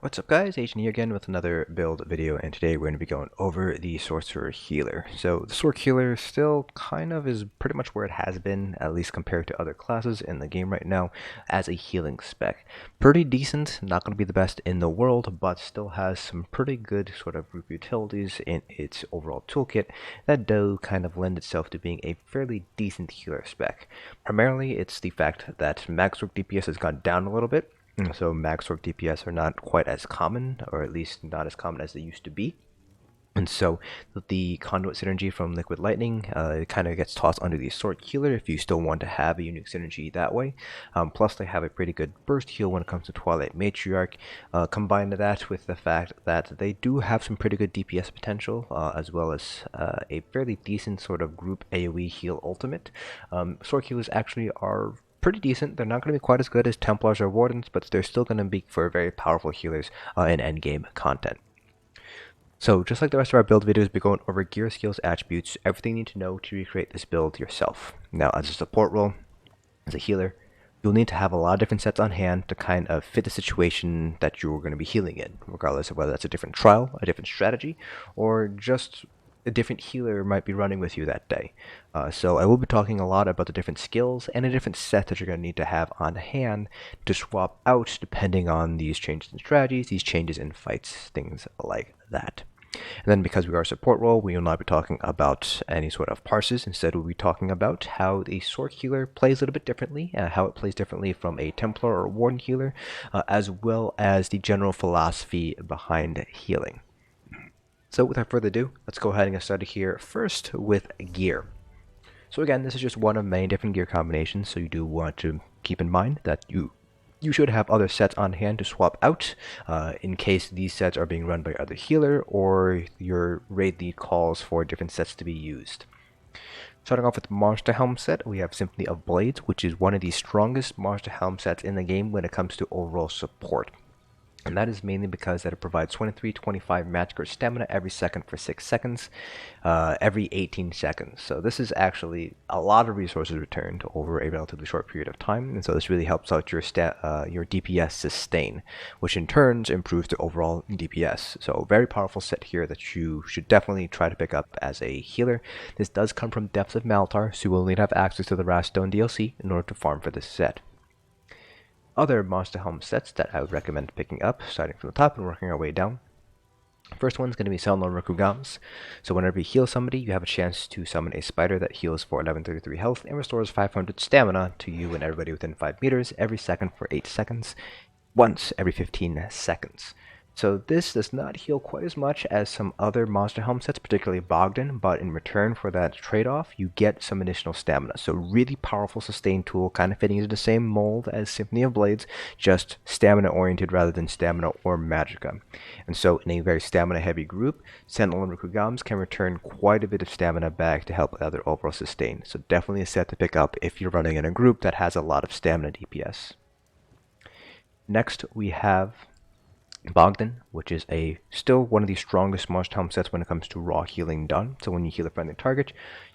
What's up guys, Agent here again with another build video, and today we're going to be going over the Sorcerer Healer. So the Sorcerer Healer still kind of is pretty much where it has been, at least compared to other classes in the game right now, as a healing spec. Pretty decent, not going to be the best in the world, but still has some pretty good sort of group utilities in its overall toolkit that do kind of lend itself to being a fairly decent healer spec. Primarily it's the fact that max work DPS has gone down a little bit. So max orc DPS are not quite as common, or at least not as common as they used to be. And so the conduit synergy from Liquid Lightning it kind of gets tossed under the Sword Healer if you still want to have a unique synergy that way. Plus they have a pretty good burst heal when it comes to Twilight Matriarch. Combine that with the fact that they do have some pretty good DPS potential, as well as a fairly decent sort of group AoE heal ultimate. Sword Healers actually are pretty decent. They're not going to be quite as good as Templars or Wardens, but they're still going to be for very powerful healers in endgame content. So just like the rest of our build videos, we're going over gear, skills, attributes, everything you need to know to recreate this build yourself. Now, as a support role, as a healer, you'll need to have a lot of different sets on hand to kind of fit the situation that you're going to be healing in, regardless of whether that's a different trial, a different strategy, or just a different healer might be running with you that day. So I will be talking a lot about the different skills and a different set that you're going to need to have on hand to swap out depending on these changes in strategies, these changes in fights, things like that. And then because we are a support role, we will not be talking about any sort of parses. Instead, we'll be talking about how the Sword Healer plays a little bit differently, how it plays differently from a Templar or Warden healer, as well as the general philosophy behind healing. So without further ado, let's go ahead and get started here first with gear. So again, this is just one of many different gear combinations, so you do want to keep in mind that you should have other sets on hand to swap out in case these sets are being run by other healer or your raid lead calls for different sets to be used. Starting off with the Monster Helm set, we have Symphony of Blades, which is one of the strongest Monster Helm sets in the game when it comes to overall support. And that is mainly because that it provides 23-25 magicka stamina every second for 6 seconds, every 18 seconds. So this is actually a lot of resources returned over a relatively short period of time, and so this really helps out your DPS sustain, which in turn improves the overall DPS. So very powerful set here that you should definitely try to pick up as a healer. This does come from Depths of Maltar, so you will need to have access to the Raststone DLC in order to farm for this set. Other Monster Helm sets that I would recommend picking up, starting from the top and working our way down. First one's going to be Rkugamz. So whenever you heal somebody, you have a chance to summon a spider that heals for 1133 health and restores 500 stamina to you and everybody within 5 meters every second for 8 seconds, once every 15 seconds. So this does not heal quite as much as some other Monster Helm sets, particularly Bogdan, but in return for that trade-off, you get some additional stamina. So really powerful sustain tool, kind of fitting into the same mold as Symphony of Blades, just stamina-oriented rather than stamina or magicka. And so in a very stamina-heavy group, Sentinel and Rkugamz can return quite a bit of stamina back to help with their overall sustain. So definitely a set to pick up if you're running in a group that has a lot of stamina DPS. Next, we have Bogdan, which is still one of the strongest Monster Helm sets when it comes to raw healing done. So when you heal a friendly target,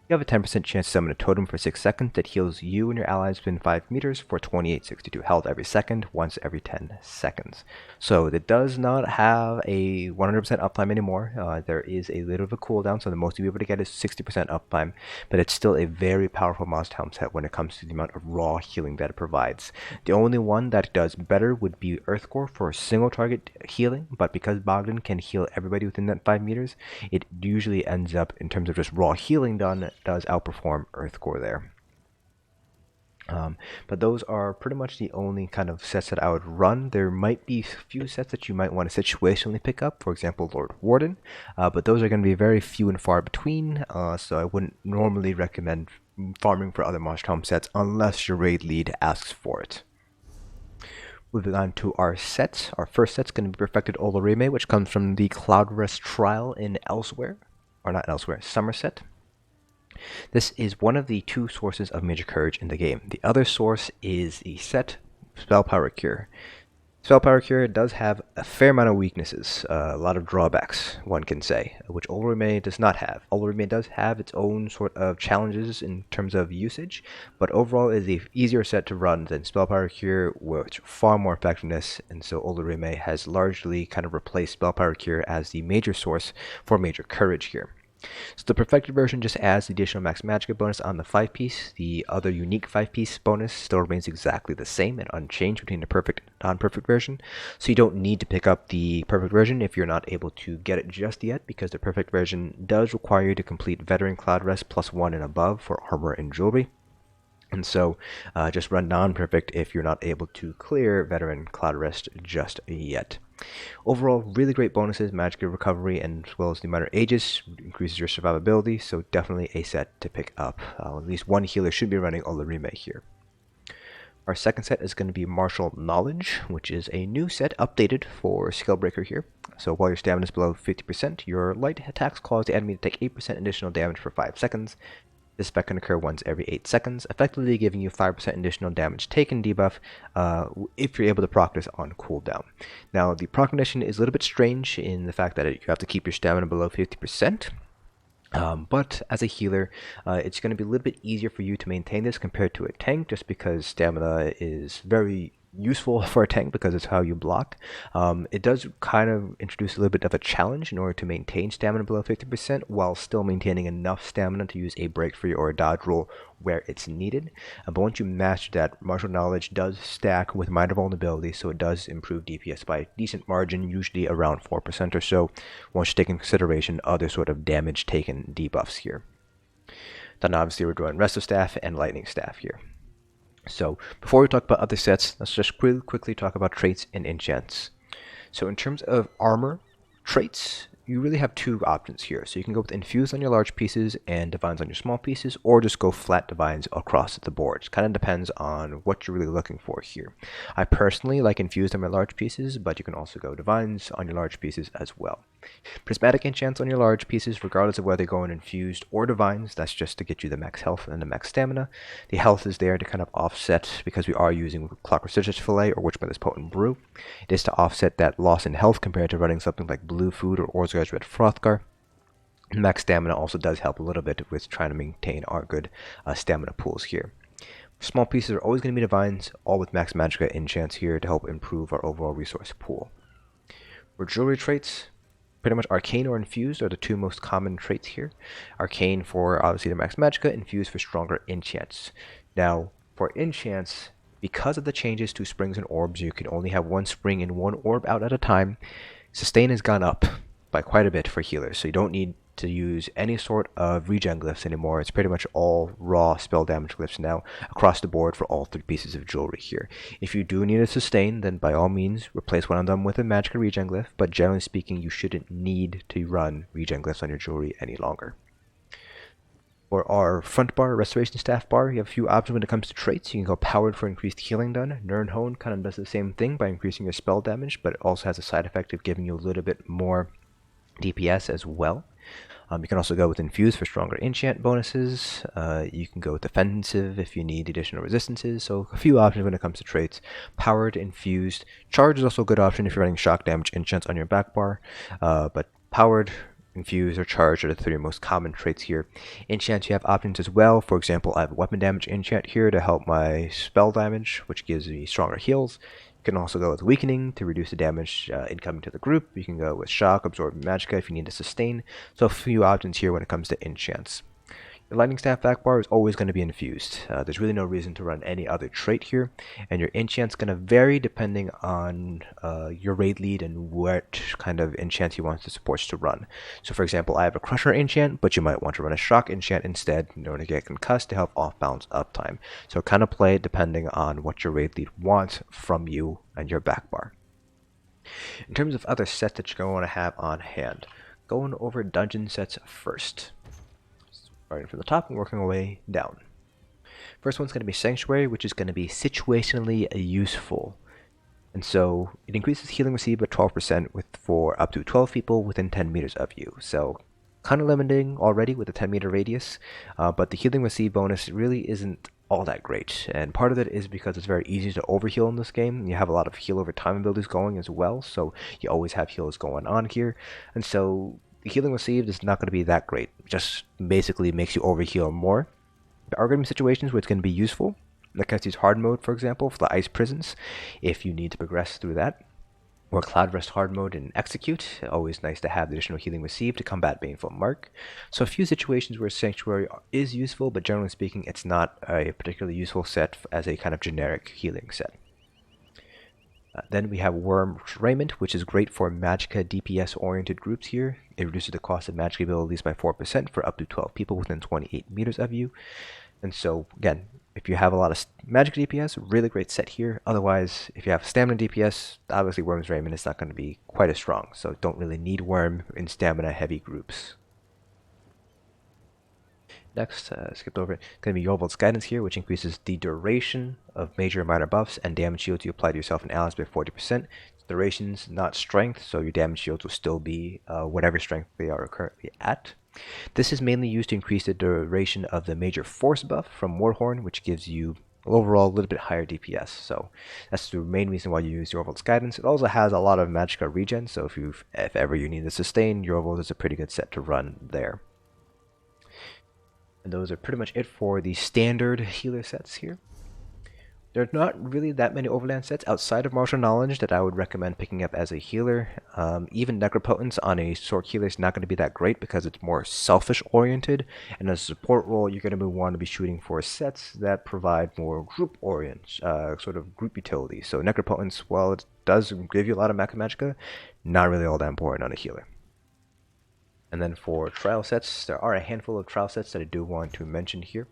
you have a 10% chance to summon a totem for 6 seconds that heals you and your allies within 5 meters for 2862 health every second, once every 10 seconds. So it does not have a 100% uptime anymore. There is a little of a cooldown, so the most you'll be able to get is 60% uptime, but it's still a very powerful Monster Helm set when it comes to the amount of raw healing that it provides. The only one that does better would be Earthcore for single target healing, but because Bogdan can heal everybody within that 5 meters, it usually ends up, in terms of just raw healing done, does outperform Earthcore there. But those are pretty much the only kind of sets that I would run. There might be a few sets that you might want to situationally pick up, for example Lord Warden, but those are going to be very few and far between, so I wouldn't normally recommend farming for other Monster Helm sets unless your raid lead asks for it. Moving on to our sets, our first set's going to be Perfected Olorime, which comes from the Cloudrest trial in Somerset. This is one of the 2 sources of Major Courage in the game. The other source is the set Spell Power Cure. Spell Power Cure does have a fair amount of weaknesses, a lot of drawbacks, one can say, which Olorime does not have. Olorime does have its own sort of challenges in terms of usage, but overall it is a easier set to run than Spell Power Cure, with far more effectiveness, and so Olorime has largely kind of replaced Spell Power Cure as the major source for major courage here. So the perfected version just adds the additional max magicka bonus on the 5-piece. The other unique 5-piece bonus still remains exactly the same and unchanged between the perfect and non-perfect version. So you don't need to pick up the perfect version if you're not able to get it just yet, because the perfect version does require you to complete Veteran Cloud Rest +1 and above for armor and jewelry. And so just run non-perfect if you're not able to clear Veteran Cloud Rest just yet. Overall, really great bonuses, magicka recovery, and as well as the minor Aegis increases your survivability, so definitely a set to pick up. At least one healer should be running Olorime here. Our second set is going to be Martial Knowledge, which is a new set updated for Scalebreaker here. So while your stamina is below 50%, your light attacks cause the enemy to take 8% additional damage for 5 seconds. This effect can occur once every 8 seconds, effectively giving you 5% additional damage taken debuff if you're able to proc this on cooldown. Now, the proc condition is a little bit strange in the fact that you have to keep your stamina below 50%. But as a healer, it's going to be a little bit easier for you to maintain this compared to a tank, just because stamina is very useful for a tank because it's how you block. It does kind of introduce a little bit of a challenge in order to maintain stamina below 50% while still maintaining enough stamina to use a break free or a dodge roll where it's needed. But once you master that, Martial Knowledge does stack with minor vulnerability, so it does improve DPS by a decent margin, usually around 4% or so, once you take into consideration other sort of damage taken debuffs here. Then obviously we're drawing Resto Staff and Lightning Staff here. So before we talk about other sets, let's just quickly talk about traits and enchants. So in terms of armor traits, you really have two options here. So you can go with Infused on your large pieces and Divines on your small pieces, or just go flat Divines across the board. It kind of depends on what you're really looking for here. I personally like Infused on my large pieces, but you can also go Divines on your large pieces as well. Prismatic enchants on your large pieces, regardless of whether you're going Infused or Divines, that's just to get you the max health and the max stamina. The health is there to kind of offset, because we are using Clockwork Citrus Fillet or Witchmother's Potent Brew. It is to offset that loss in health compared to running something like Blue Food or Orzgar's Red Frothgar. Max stamina also does help a little bit with trying to maintain our good stamina pools here. Small pieces are always going to be Divines, all with max magicka enchants here to help improve our overall resource pool. For jewelry traits, pretty much Arcane or Infused are the two most common traits here. Arcane for obviously the max magicka, Infused for stronger enchants. Now, for enchants, because of the changes to springs and orbs, you can only have one spring and one orb out at a time. Sustain has gone up by quite a bit for healers, so you don't need to use any sort of regen glyphs anymore. It's pretty much all raw spell damage glyphs now across the board for all 3 pieces of jewelry here. If you do need a sustain, then by all means replace one of them with a magicka regen glyph, but generally speaking you shouldn't need to run regen glyphs on your jewelry any longer. For our front bar, Restoration Staff bar, you have a few options when it comes to traits. You can go Powered for increased healing done. Nirnhone kind of does the same thing by increasing your spell damage, but it also has a side effect of giving you a little bit more DPS as well. You can also go with Infused for stronger enchant bonuses. You can go with Defensive if you need additional resistances. So a few options when it comes to traits. Powered, Infused. Charge is also a good option if you're running shock damage enchants on your back bar. But Powered, Infused, or Charge are the 3 most common traits here. Enchants, you have options as well. For example, I have a weapon damage enchant here to help my spell damage, which gives me stronger heals. You can also go with Weakening to reduce the damage incoming to the group. You can go with Shock, Absorb, and Magicka if you need to sustain. So a few options here when it comes to enchants. Your Lightning Staff back bar is always going to be Infused. There's really no reason to run any other trait here, and your enchant's going to vary depending on your raid lead and what kind of enchant you want the supports to run. So for example, I have a Crusher enchant, but you might want to run a Shock enchant instead in order to get concussed to help off-balance uptime. So kind of play it depending on what your raid lead wants from you and your back bar. In terms of other sets that you're going to want to have on hand, going over dungeon sets first. Starting from the top and working our way down. First one's going to be Sanctuary, which is going to be situationally useful. And so it increases healing received by 12% for up to 12 people within 10 meters of you. So kind of limiting already with a 10-meter radius, but the healing received bonus really isn't all that great. And part of it is because it's very easy to overheal in this game. You have a lot of heal over time abilities going as well, so you always have heals going on here. And so the healing received is not going to be that great. It just basically makes you overheal more. There are going to be situations where it's going to be useful. Like I use hard mode, for example, for the ice prisons, if you need to progress through that. Or Cloud Rest hard mode and execute. Always nice to have the additional healing received to combat Baneful Mark. So a few situations where Sanctuary is useful, but generally speaking, it's not a particularly useful set as a kind of generic healing set. Then we have Worm Raiment, which is great for magicka DPS oriented groups here. It reduces the cost of magic abilities by 4% for up to 12 people within 28 meters of you. And so, again, if you have a lot of magic DPS, really great set here. Otherwise, if you have stamina DPS, obviously Worm's Raiment is not going to be quite as strong. So don't really need Worm in stamina heavy groups. Next, skipped over it, going to be Jorvuld's Guidance here, which increases the duration of major and minor buffs and damage shields you apply to yourself and allies by 40%. Durations, not strength, so your damage shields will still be whatever strength they are currently at. This is mainly used to increase the duration of the major force buff from Warhorn, which gives you overall a little bit higher DPS. So that's the main reason why you use Jorvuld's Guidance. It also has a lot of magicka regen, so if ever you need to sustain, Jorvuld is a pretty good set to run there. And those are pretty much it for the standard healer sets here. There are not really that many overland sets outside of Martial Knowledge that I would recommend picking up as a healer. Even Necropotence on a Sorc healer is not going to be that great because it's more selfish oriented, and as a support role you're going to want to be shooting for sets that provide more group sort of group utility. So Necropotence, while it does give you a lot of magicka, not really all that important on a healer. And then for trial sets, there are a handful of trial sets that I do want to mention here.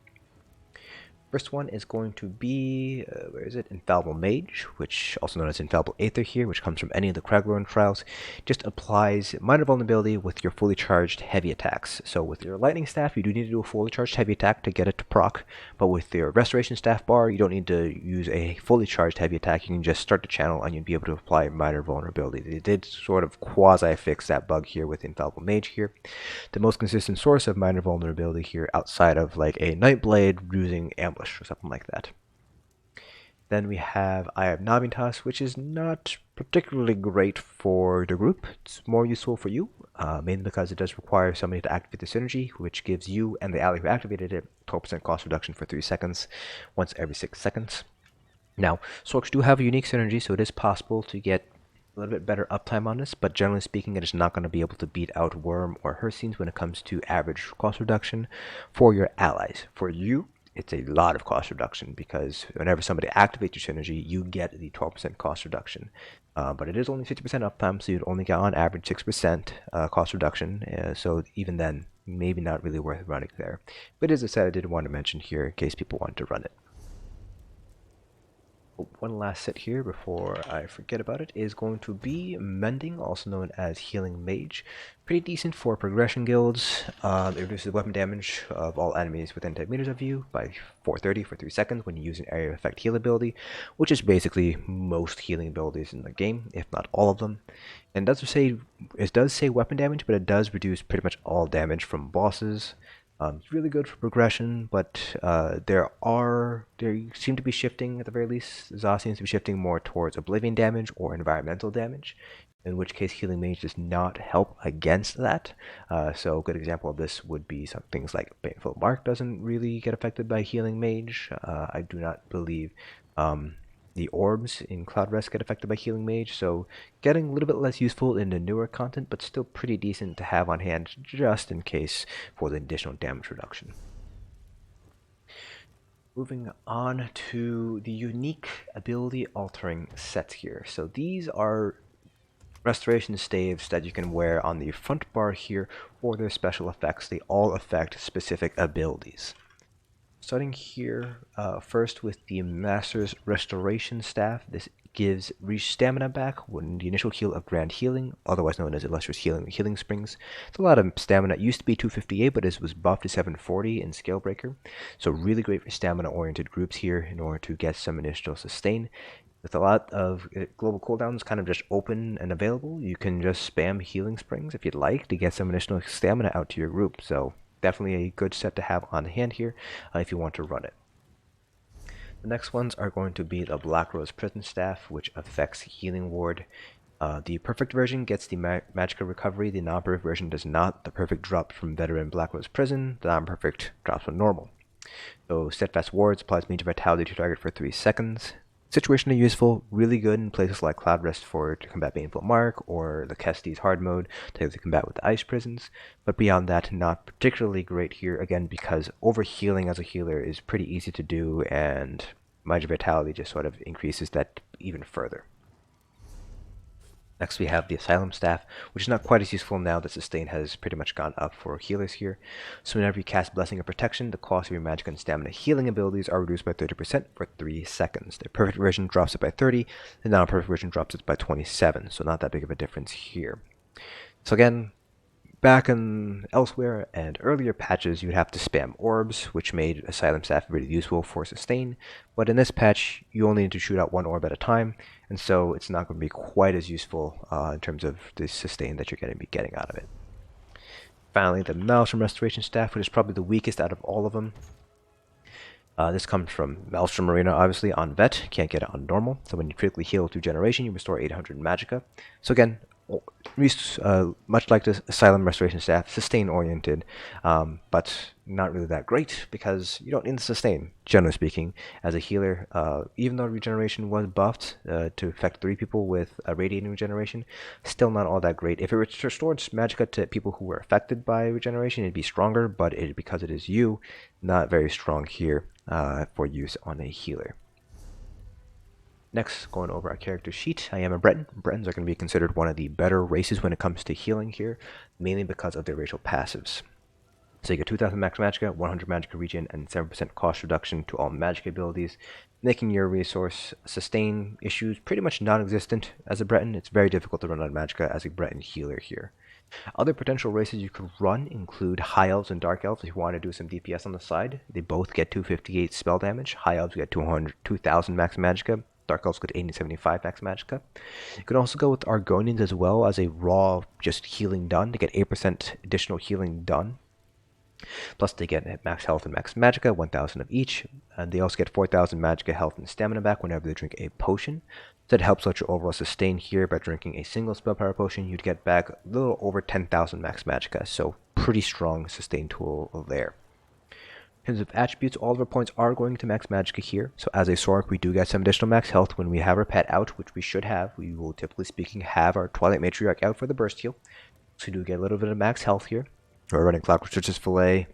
First one is going to be, where is it? Infallible Mage, which also known as Infallible Aether here, which comes from any of the Craglorn trials. Just applies minor vulnerability with your fully charged heavy attacks. So with your Lightning Staff, you do need to do a fully charged heavy attack to get it to proc, but with your Restoration Staff bar, you don't need to use a fully charged heavy attack. You can just start the channel and you'll be able to apply minor vulnerability. They did sort of quasi-fix that bug here with Infallible Mage here. The most consistent source of minor vulnerability here outside of like a Nightblade using Ambush or something like that. Then we have Eye of Navitas, which is not particularly great for the group. It's more useful for you, mainly because it does require somebody to activate the synergy, which gives you and the ally who activated it 12% cost reduction for 3 seconds, once every 6 seconds. Now, Sorcs do have a unique synergy, so it is possible to get a little bit better uptime on this, but generally speaking, it is not going to be able to beat out Worm or Hercines when it comes to average cost reduction for your allies. For you, it's a lot of cost reduction because whenever somebody activates your synergy, you get the 12% cost reduction. But it is only 50% uptime, so you'd only get on average 6% cost reduction. So even then, maybe not really worth running there. But as I said, I did want to mention here in case people want to run it. One last set here before I forget about it is going to be Mending, also known as Healing Mage. Pretty decent for progression guilds. It reduces weapon damage of all enemies within 10 meters of you by 430 for 3 seconds when you use an area of effect heal ability, which is basically most healing abilities in the game, if not all of them. And it does say weapon damage, but it does reduce pretty much all damage from bosses. It's really good for progression, but they seem to be shifting, at the very least, Za seems to be shifting more towards oblivion damage or environmental damage, in which case Healing Mage does not help against that. So a good example of this would be some things like Baneful Mark doesn't really get affected by Healing Mage. I do not believe the orbs in Cloud Rest get affected by Healing Mage, so getting a little bit less useful in the newer content, but still pretty decent to have on hand just in case for the additional damage reduction. Moving on to the unique ability altering sets here. So these are restoration staves that you can wear on the front bar here for their special effects. They all affect specific abilities. Starting here first with the Master's Restoration Staff. This gives stamina back when the initial heal of Grand Healing, otherwise known as Illustrious Healing Springs. It's a lot of stamina. It used to be 258, but it was buffed to 740 in Scalebreaker. So really great for stamina-oriented groups here in order to get some initial sustain. With a lot of global cooldowns kind of just open and available, you can just spam Healing Springs if you'd like to get some additional stamina out to your group. So definitely a good set to have on hand here if you want to run it. The next ones are going to be the Blackrose Prison Staff, which affects Healing Ward. The perfect version gets the magicka recovery, the non-perfect version does not. The perfect drops from Veteran Blackrose Prison, the non-perfect drops from normal. So Steadfast Ward applies Mage Vitality to target for 3 seconds. Situationally useful, really good in places like Cloud Rest to combat Baneful Mark, or the Kestis hard mode to combat with the Ice Prisons. But beyond that, not particularly great here, again, because overhealing as a healer is pretty easy to do, and Mage Vitality just sort of increases that even further. Next we have the Asylum Staff, which is not quite as useful now that Sustain has pretty much gone up for healers here. So whenever you cast Blessing of Protection, the cost of your magic and stamina healing abilities are reduced by 30% for 3 seconds. The perfect version drops it by 30, the non-perfect version drops it by 27, so not that big of a difference here. So again, back in elsewhere and earlier patches, you'd have to spam orbs, which made Asylum Staff really useful for sustain. But in this patch, you only need to shoot out 1 orb at a time, and so it's not going to be quite as useful in terms of the sustain that you're going to be getting out of it. Finally, the Maelstrom Restoration Staff, which is probably the weakest out of all of them. This comes from Maelstrom Arena, obviously, on Vet. Can't get it on Normal. So when you critically heal through Generation, you restore 800 magicka. So again, much like the Asylum Restoration Staff, sustain-oriented, but not really that great, because you don't need to sustain, generally speaking, as a healer. Even though regeneration was buffed to affect 3 people with a radiating regeneration, still not all that great. If it restored magicka to people who were affected by regeneration, it'd be stronger, but because it is you, not very strong here for use on a healer. Next, going over our character sheet, I am a Breton. Bretons are going to be considered one of the better races when it comes to healing here, mainly because of their racial passives. So you get 2000 max magicka, 100 magicka regen, and 7% cost reduction to all magic abilities, making your resource sustain issues pretty much non-existent as a Breton. It's very difficult to run out of magicka as a Breton healer here. Other potential races you could run include High Elves and Dark Elves if you want to do some DPS on the side. They both get 258 spell damage. High Elves get 2000 max magicka. Dark Elves get 875 max magicka. You can also go with Argonians as well as a raw just healing done to get 8% additional healing done. Plus they get max health and max magicka, 1000 of each. And they also get 4000 magicka health and stamina back whenever they drink a potion. So that helps out your overall sustain here. By drinking a single spell power potion, you'd get back a little over 10,000 max magicka. So pretty strong sustain tool there. In terms of attributes, all of our points are going to max magicka here. So as a Sorc, we do get some additional max health when we have our pet out, which we should have. We will, typically speaking, have our Twilight Matriarch out for the burst heal. So we do get a little bit of max health here. We're running Blackrose Fillet,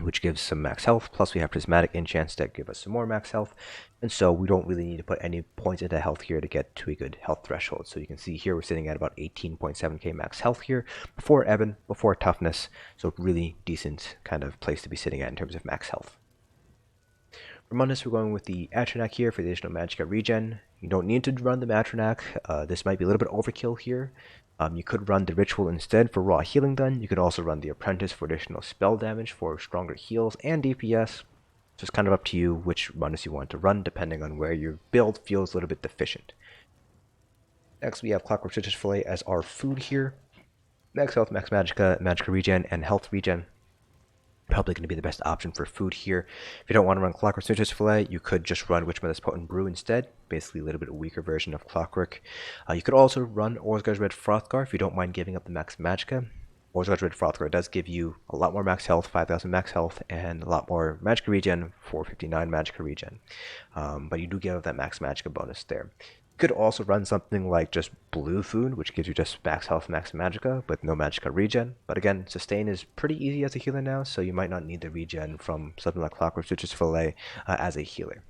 which gives some max health, plus we have prismatic enchants that give us some more max health, and so we don't really need to put any points into health here to get to a good health threshold. So you can see here we're sitting at about 18.7k max health here, before Ebon, before toughness, so really decent kind of place to be sitting at in terms of max health. For Mundus, we're going with the Atronach here for the additional magicka regen. You don't need to run the Atronach. This might be a little bit overkill here. You could run the Ritual instead for raw healing done. You could also run the Apprentice for additional spell damage for stronger heals and DPS. So it's kind of up to you which Mundus you want to run, depending on where your build feels a little bit deficient. Next, we have Clockwork Stitches Fillet as our food here. Max health, max magicka, magicka regen, and health regen. Probably going to be the best option for food here. If you don't want to run Clockwork Stitches Fillet, you could just run Witchmother's Potent Brew instead. Basically a little bit weaker version of Clockwork. You could also run Orzgard's Red Frothgar if you don't mind giving up the max magicka. Orzgard's Red Frothgar does give you a lot more max health, 5000 max health, and a lot more magicka regen, 459 magicka regen. But you do give up that max magicka bonus there. You could also run something like just blue food, which gives you just max health, max magicka, with no magicka regen. But again, sustain is pretty easy as a healer now, so you might not need the regen from something like Clockwork Stitches Fillet as a healer.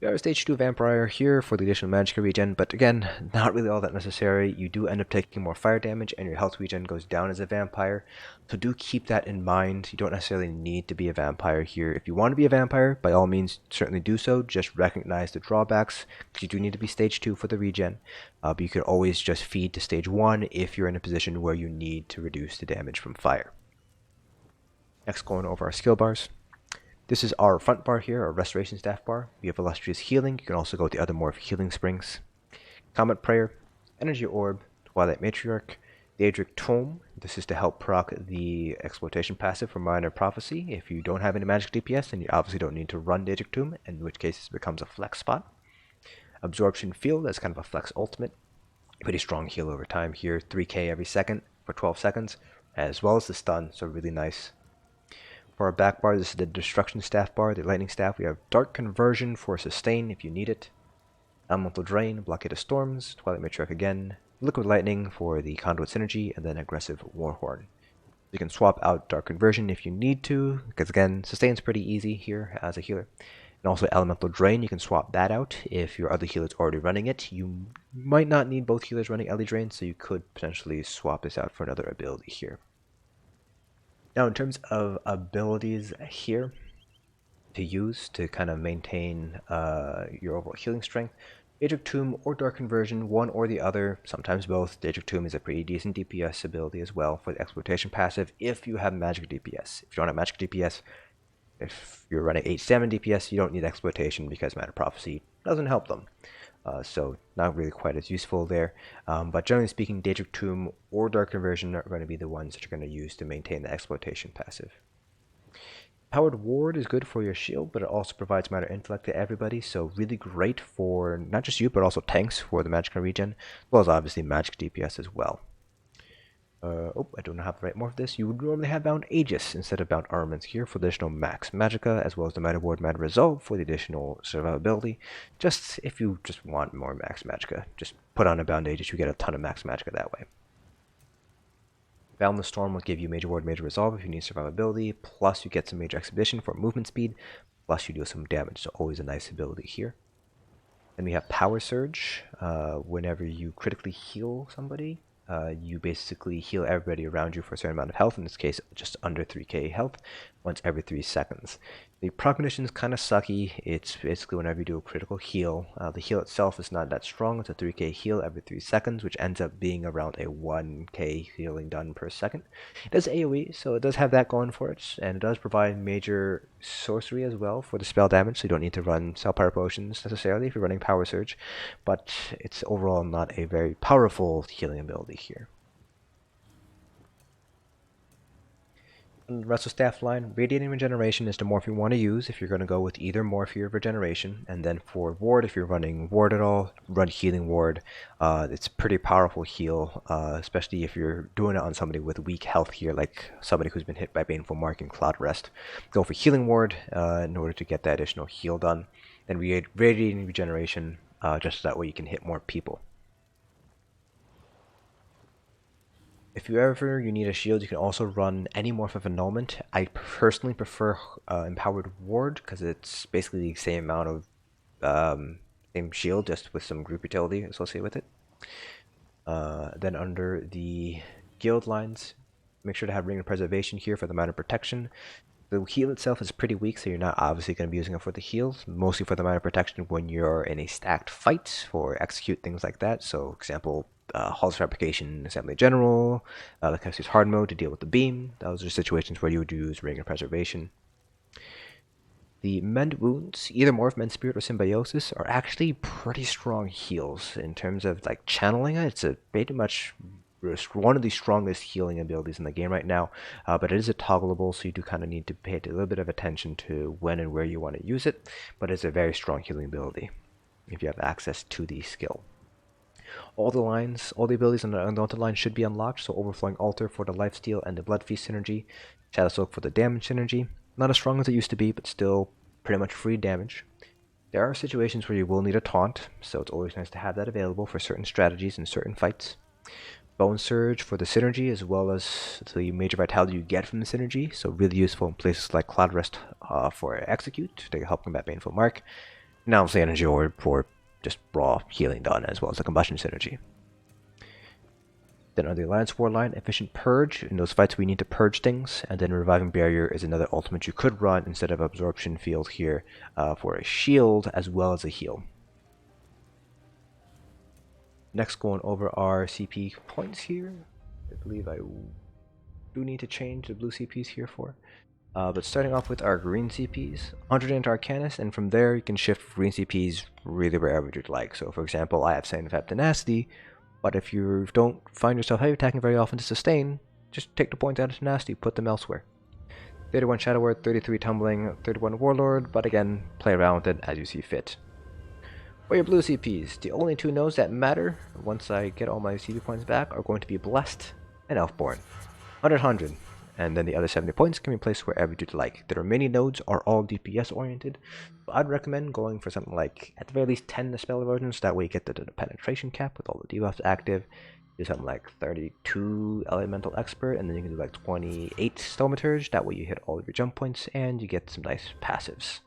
We are a stage 2 vampire here for the additional magicka regen, but again, not really all that necessary. You do end up taking more fire damage, and your health regen goes down as a vampire, so do keep that in mind. You don't necessarily need to be a vampire here. If you want to be a vampire, by all means, certainly do so. Just recognize the drawbacks, because you do need to be stage 2 for the regen, but you can always just feed to stage 1 if you're in a position where you need to reduce the damage from fire. Next, going over our skill bars. This is our front bar here, our Restoration Staff bar. We have Illustrious Healing. You can also go with the other more healing springs. Comet Prayer, Energy Orb, Twilight Matriarch, Daedric Tome, this is to help proc the exploitation passive for Minor Prophecy. If you don't have any magic DPS, then you obviously don't need to run Daedric Tome, in which case it becomes a flex spot. Absorption Field, that's kind of a flex ultimate. Pretty strong heal over time here, 3k every second for 12 seconds, as well as the stun, so really nice. For our back bar, this is the Destruction Staff bar, the Lightning Staff. We have Dark Conversion for sustain if you need it. Elemental Drain, Blockade of Storms, Twilight Matriarch again, Liquid Lightning for the Conduit Synergy, and then Aggressive Warhorn. You can swap out Dark Conversion if you need to, because again, sustain's pretty easy here as a healer. And also Elemental Drain, you can swap that out if your other healer's already running it. You might not need both healers running Ele Drain, so you could potentially swap this out for another ability here. Now in terms of abilities here to use to kind of maintain your overall healing strength, Daedric Tomb or Dark Conversion, one or the other, sometimes both. Daedric Tomb is a pretty decent DPS ability as well for the exploitation passive if you have magic DPS. If you don't have magic DPS, if you're running H7 DPS, you don't need exploitation because Minor Prophecy doesn't help them. So not really quite as useful there. But generally speaking, Daedric Tomb or Dark Conversion are going to be the ones that you're going to use to maintain the exploitation passive. Powered Ward is good for your shield, but it also provides Minor Intellect to everybody, so really great for not just you, but also tanks for the magicka regen, as well as obviously magic DPS as well. Oh, I don't have the right more of this. You would normally have Bound Aegis instead of Bound Armaments here for the additional max magicka, as well as the Minor Ward Minor Resolve for the additional survivability. Just if you just want more max magicka, just put on a Bound Aegis, you get a ton of max magicka that way. Boundless Storm will give you Major Ward, Major Resolve if you need survivability, plus you get some Major Exhibition for movement speed, plus you do some damage, so always a nice ability here. Then we have Power Surge. Whenever you critically heal somebody, you basically heal everybody around you for a certain amount of health, in this case just under 3k health, once every 3 seconds. The proc condition is kind of sucky. It's basically whenever you do a critical heal. The heal itself is not that strong. It's a 3k heal every 3 seconds, which ends up being around a 1k healing done per second. It does AoE, so it does have that going for it, and it does provide major sorcery as well for the spell damage, so you don't need to run Spell Power Potions necessarily if you're running Power Surge, but it's overall not a very powerful healing ability here. On the rest of staff line, Radiating Regeneration is the morph you want to use if you're going to go with either morph here of Regeneration, and then for Ward, if you're running Ward at all, run Healing Ward. It's a pretty powerful heal, especially if you're doing it on somebody with weak health here, like somebody who's been hit by Baneful Mark and Cloud Rest. Go for Healing Ward in order to get that additional heal done. Then Radiating Regeneration, just so that way you can hit more people. If you need a shield, you can also run any morph of Annulment. I personally prefer Empowered Ward because it's basically the same amount of same shield, just with some group utility associated with it. Then under the guild lines, make sure to have Ring of Preservation here for the Minor Protection. The heal itself is pretty weak, so you're not obviously going to be using it for the heals, mostly for the Minor Protection when you're in a stacked fight for execute, things like that. So, example, Halls Fabrication, Assembly General, the Cassius Hard Mode to deal with the beam. Those are situations where you would use Ring of Preservation. The Mend Wounds, either Morph, Mend Spirit, or Symbiosis, are actually pretty strong heals in terms of like channeling it. It's pretty much one of the strongest healing abilities in the game right now, but it is a toggleable, so you do kind of need to pay a little bit of attention to when and where you want to use it, but it's a very strong healing ability if you have access to the skill. All the abilities on the Undaunted line should be unlocked, so Overflowing Altar for the Lifesteal and the Blood Feast synergy, Shadow Soak for the damage synergy. Not as strong as it used to be, but still pretty much free damage. There are situations where you will need a taunt, so it's always nice to have that available for certain strategies and certain fights. Bone Surge for the synergy, as well as the major vitality you get from the synergy, so really useful in places like Cloud Rest for Execute to help combat Baneful Mark. And obviously Energy Orb for just raw healing done, as well as the Combustion synergy. Then on the Alliance War line, Efficient Purge. In those fights we need to purge things, and then Reviving Barrier is another ultimate you could run instead of Absorption Field here for a shield as well as a heal. Next, going over our CP points here. I believe I do need to change the blue CPs here for. But starting off with our green CPs, 100 into Arcanist, and from there you can shift green CPs really wherever you'd like. So for example, I have Sanctified Tenacity, but if you don't find yourself heavy attacking very often to sustain, just take the points out of tenacity, put them elsewhere. 31 Shadow Word, 33 Tumbling, 31 Warlord, but again, play around with it as you see fit. For your blue CPs, the only two nodes that matter, once I get all my CP points back, are going to be Blessed and Elfborn. 100, and then the other 70 points can be placed wherever you'd like. The remaining nodes are all DPS oriented, but I'd recommend going for something like, at the very least, 10 spell erosions, that way you get the penetration cap with all the debuffs active. Do something like 32 Elemental Expert, and then you can do like 28 Stomaturge, that way you hit all of your jump points, and you get some nice passives.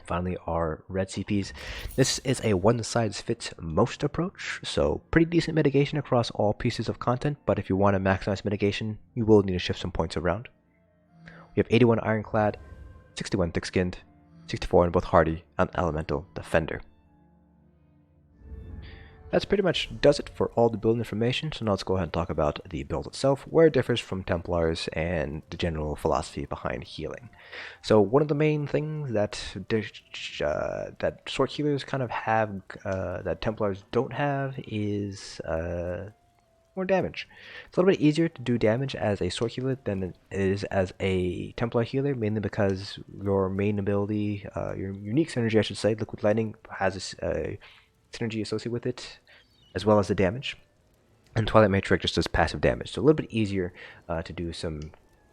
Finally, our red CPs. This is a one-size-fits-most approach, so pretty decent mitigation across all pieces of content, but if you want to maximize mitigation, you will need to shift some points around. We have 81 Ironclad, 61 Thick-Skinned, 64 in both Hardy and Elemental Defender. That's pretty much does it for all the build information, so now let's go ahead and talk about the build itself, where it differs from Templars and the general philosophy behind healing. So one of the main things that Sword Healers kind of have that Templars don't have is more damage. It's a little bit easier to do damage as a Sword Healer than it is as a Templar Healer, mainly because your main ability, your unique synergy I should say, Liquid Lightning, has a synergy associated with it, as well as the damage. And Twilight Matriarch just does passive damage, so a little bit easier to do some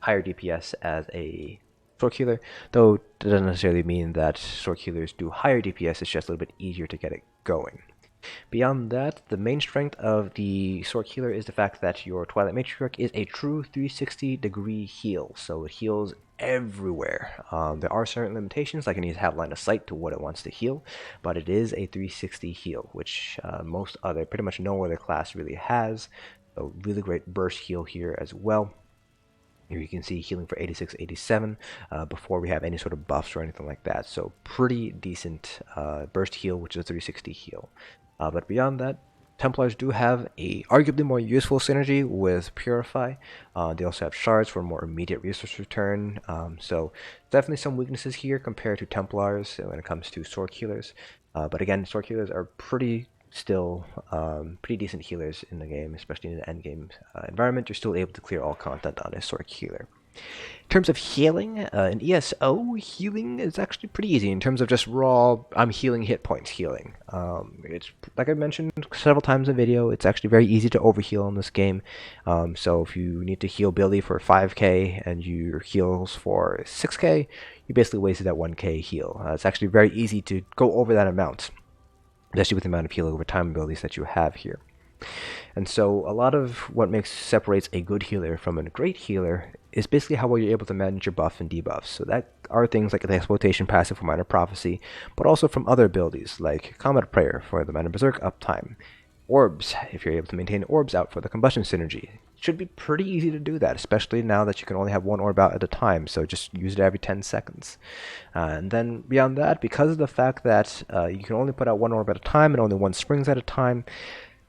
higher DPS as a Sword Healer, though that doesn't necessarily mean that Sword Healers do higher DPS, it's just a little bit easier to get it going. Beyond that, the main strength of the Sword Healer is the fact that your Twilight Matriarch is a true 360-degree heal, so it heals everywhere. There are certain limitations, like it needs to have line of sight to what it wants to heal, but it is a 360 heal, which pretty much no other class really has. So really great burst heal here as well. Here you can see healing for 86, 87 before we have any sort of buffs or anything like that. So pretty decent burst heal, which is a 360 heal. But beyond that, Templars do have a arguably more useful synergy with Purify. They also have shards for more immediate resource return. So definitely some weaknesses here compared to Templars when it comes to Sword Healers. But again, Sword Healers are pretty decent healers in the game, especially in the end game environment. You're still able to clear all content on a Sword Healer. In terms of healing, in ESO, healing is actually pretty easy in terms of just raw, I'm healing hit points healing. It's, like I mentioned several times in the video, it's actually very easy to overheal in this game. So if you need to heal Billy for 5k and your heals for 6k, you basically wasted that 1k heal. It's actually very easy to go over that amount, especially with the amount of heal over time abilities that you have here. And so a lot of what separates a good healer from a great healer is basically how well you're able to manage your buff and debuffs. So that are things like the Exploitation passive for Minor Prophecy, but also from other abilities like Combat Prayer for the Minor Berserk uptime, Orbs, if you're able to maintain orbs out for the Combustion synergy. It should be pretty easy to do that, especially now that you can only have one orb out at a time, so just use it every 10 seconds. And then beyond that, because of the fact that you can only put out one orb at a time and only one springs at a time,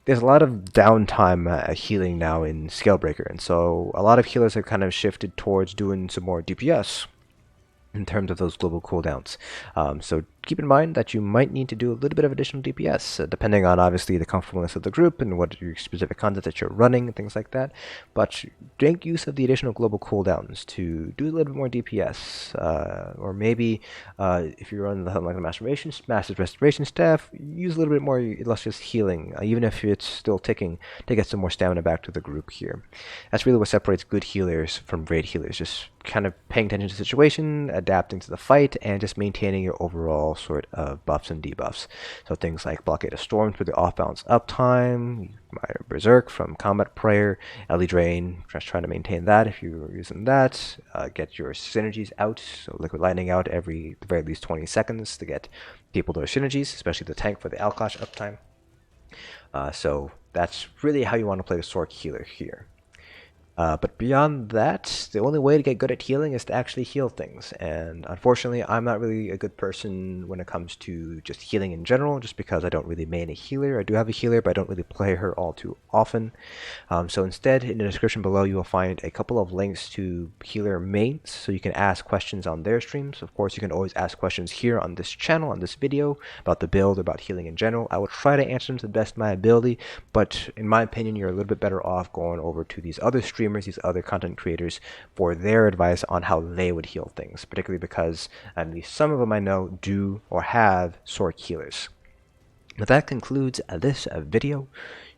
there's a lot of downtime healing now in Scalebreaker, and so a lot of healers have kind of shifted towards doing some more DPS in terms of those global cooldowns. So keep in mind that you might need to do a little bit of additional DPS, depending on obviously the comfortableness of the group and what your specific content that you're running and things like that. But make use of the additional global cooldowns to do a little bit more DPS, or maybe if you're running like the Massive Restoration Staff, use a little bit more Illustrious healing, even if it's still ticking, to get some more stamina back to the group here. That's really what separates good healers from great healers, just kind of paying attention to the situation, adapting to the fight, and just maintaining your overall sort of buffs and debuffs. So things like Blockade of Storms for the off-balance uptime, Minor Berserk from Combat Prayer, LE Drain, just trying to maintain that if you're using that. Get your synergies out, so Liquid Lightning out every, at the very least 20 seconds to get people those synergies, especially the tank for the Alkosh uptime. So that's really how you want to play the Sword Healer here. But beyond that, the only way to get good at healing is to actually heal things. And unfortunately, I'm not really a good person when it comes to just healing in general, just because I don't really main a healer. I do have a healer, but I don't really play her all too often. So instead, in the description below, you will find a couple of links to healer mains, so you can ask questions on their streams. Of course, you can always ask questions here on this channel, on this video, about the build, about healing in general. I will try to answer them to the best of my ability, but in my opinion, you're a little bit better off going over to these other streamers, these other content creators, for their advice on how they would heal things, particularly because at least some of them I know do or have sword healers. But that concludes this video.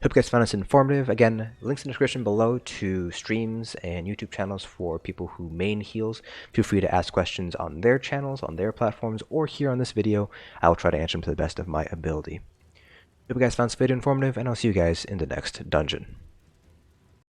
Hope you guys found this informative. Again, links in the description below to streams and YouTube channels for people who main heals. Feel free to ask questions on their channels, on their platforms, or here on this video. I will try to answer them to the best of my ability. Hope you guys found this video informative, and I'll see you guys in the next dungeon.